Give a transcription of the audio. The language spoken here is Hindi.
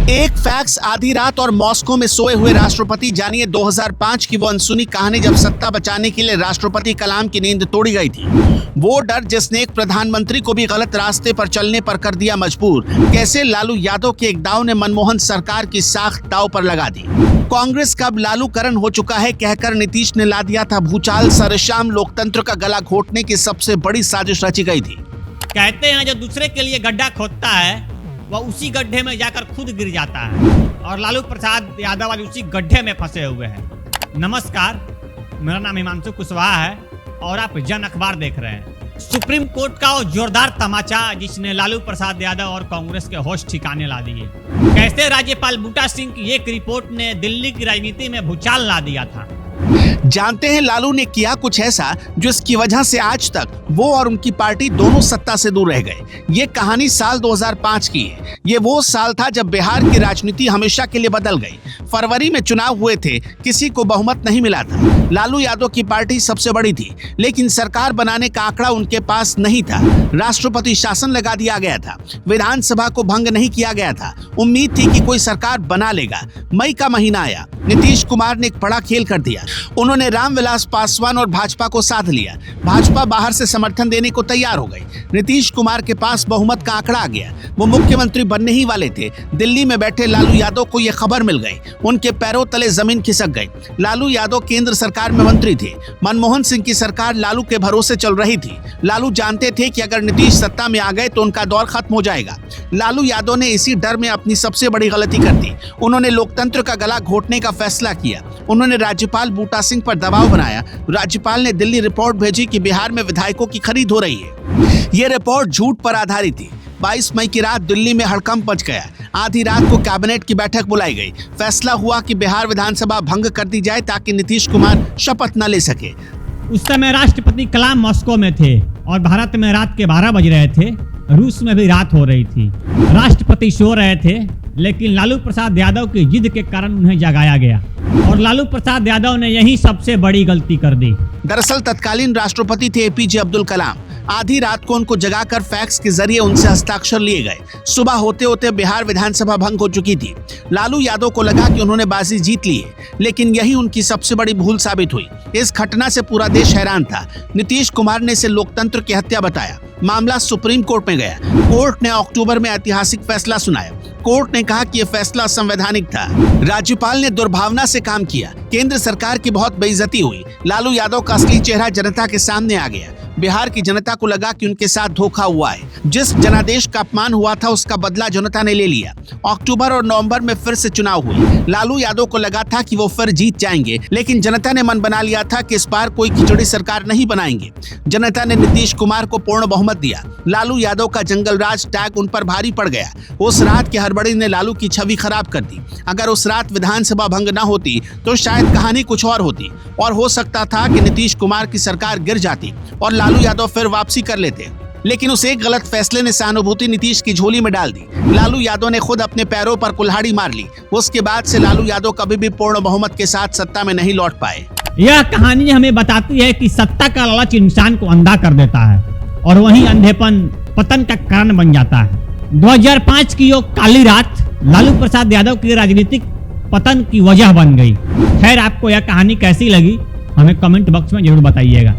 एक फैक्स आधी रात और मॉस्को में सोए हुए राष्ट्रपति। जानिए 2005 की वो अनसुनी कहानी जब सत्ता बचाने के लिए राष्ट्रपति कलाम की नींद तोड़ी गई थी। वो डर जिसने एक प्रधानमंत्री को भी गलत रास्ते पर चलने पर कर दिया मजबूर। कैसे लालू यादव के एक दाव ने मनमोहन सरकार की साख दाव पर लगा दी। कांग्रेस का अब लालूकरण हो चुका है कहकर नीतीश ने ला दिया था भूचाल। सरशाम लोकतंत्र का गला घोटने की सबसे बड़ी साजिश रची गई थी। कहते हैं जो दूसरे के लिए गड्ढा खोदता है वह उसी गड्ढे में जाकर खुद गिर जाता है, और लालू प्रसाद यादव आज उसी गड्ढे में फंसे हुए हैं। नमस्कार, मेरा नाम हिमांशु कुशवाहा है और आप जन अखबार देख रहे हैं। सुप्रीम कोर्ट का वो जोरदार तमाचा जिसने लालू प्रसाद यादव और कांग्रेस के होश ठिकाने ला दिए। कैसे राज्यपाल बूटा सिंह की एक रिपोर्ट ने दिल्ली की राजनीति में भूचाल ला दिया था। जानते हैं लालू ने किया कुछ ऐसा जिसकी वजह से आज तक वो और उनकी पार्टी दोनों सत्ता से दूर रह गए। ये कहानी साल 2005 की है। ये वो साल था जब बिहार की राजनीति हमेशा के लिए बदल गई। फरवरी में चुनाव हुए थे, किसी को बहुमत नहीं मिला था। लालू यादव की पार्टी सबसे बड़ी थी, लेकिन सरकार बनाने का आंकड़ा उनके पास नहीं था। राष्ट्रपति शासन लगा दिया गया था, विधानसभा को भंग नहीं किया गया था। उम्मीद थी कि कोई सरकार बना लेगा। मई का महीना आया, नीतीश कुमार ने एक बड़ा खेल कर दिया। उन्होंने रामविलास पासवान और भाजपा को साथ लिया। भाजपा बाहर से समर्थन देने को तैयार हो गई। नीतीश कुमार के पास बहुमत का आंकड़ा आ गया। वो मुख्यमंत्री बनने ही वाले थे। दिल्ली में बैठे लालू यादव को यह खबर मिल गई। उनके पैरों तले जमीन खिसक गई। लालू यादव केंद्र सरकार में मंत्री थे। मनमोहन सिंह की सरकार लालू के भरोसे चल रही थी। लालू जानते थे कि अगर नीतीश सत्ता में आ गए तो उनका दौर खत्म हो जाएगा। लालू यादव ने इसी डर में अपनी सबसे बड़ी गलती कर दी। उन्होंने लोकतंत्र का गला घोटने का फैसला किया। उन्होंने राज्यपाल बूटा सिंह पर दबाव बनाया। राज्यपाल ने दिल्ली रिपोर्ट भेजी कि बिहार में विधायकों की खरीद हो रही है। ये रिपोर्ट झूठ पर आधारित थी। 22 मई की रात दिल्ली में हड़कंप मच गया। आधी रात को कैबिनेट की बैठक बुलाई गई। फैसला हुआ कि बिहार विधानसभा भंग कर दी जाए ताकि नीतीश कुमार शपथ न ले सके। उस समय राष्ट्रपति कलाम मॉस्को में थे और भारत में रात के 12 बज रहे थे। रूस में भी रात हो रही थी। राष्ट्रपति सो रहे थे, लेकिन लालू प्रसाद यादव की जिद के कारण उन्हें जगाया गया और लालू प्रसाद यादव ने यही सबसे बड़ी गलती कर दी। दरअसल तत्कालीन राष्ट्रपति थे एपीजे अब्दुल कलाम। आधी रात को उनको जगाकर फैक्स के जरिए उनसे हस्ताक्षर लिए गए। सुबह होते होते बिहार विधानसभा भंग हो चुकी थी। लालू यादव को लगा कि उन्होंने बाजी जीत ली है, लेकिन यही उनकी सबसे बड़ी भूल साबित हुई। इस घटना से पूरा देश हैरान था। नीतीश कुमार ने इसे लोकतंत्र की हत्या बताया। मामला सुप्रीम कोर्ट में गया। कोर्ट ने अक्टूबर में ऐतिहासिक फैसला सुनाया। कोर्ट ने कहा कि यह फैसला संवैधानिक था। राज्यपाल ने दुर्भावना से काम किया। केंद्र सरकार की बहुत बेइज्जती हुई। लालू यादव का असली चेहरा जनता के सामने आ गया। बिहार की जनता को लगा कि उनके साथ धोखा हुआ है। जिस जनादेश का अपमान हुआ था उसका बदला जनता ने ले लिया। अक्टूबर और नवंबर में फिर से चुनाव हुए। लालू यादव को लगा था कि वो फिर जीत जाएंगे, लेकिन जनता ने मन बना लिया था कि इस बार कोई खिचड़ी सरकार नहीं बनाएंगे। जनता ने नीतीश कुमार को पूर्ण बहुमत दिया। लालू यादव का जंगल राज टैग उन पर भारी पड़ गया। उस रात की हड़बड़ी ने लालू की छवि खराब कर दी। अगर उस रात विधानसभा भंग न होती तो शायद कहानी कुछ और होती, और हो सकता था कि नीतीश कुमार की सरकार गिर जाती और लालू यादव फिर वापसी कर लेते। लेकिन उस एक गलत फैसले ने सहानुभूति नीतीश की झोली में डाल दी। लालू यादव ने खुद अपने पैरों पर कुल्हाड़ी मार ली। उसके बाद से लालू यादव कभी भी पूर्ण बहुमत के साथ सत्ता में नहीं लौट पाए। यह कहानी हमें बताती है कि सत्ता का लालच इंसान को अंधा कर देता है और वही अंधेपन पतन का कारण बन जाता है। 2005 की वो काली रात लालू प्रसाद यादव की राजनीतिक पतन की वजह बन गई। खैर, आपको यह कहानी कैसी लगी हमें कमेंट बॉक्स में जरूर बताइएगा।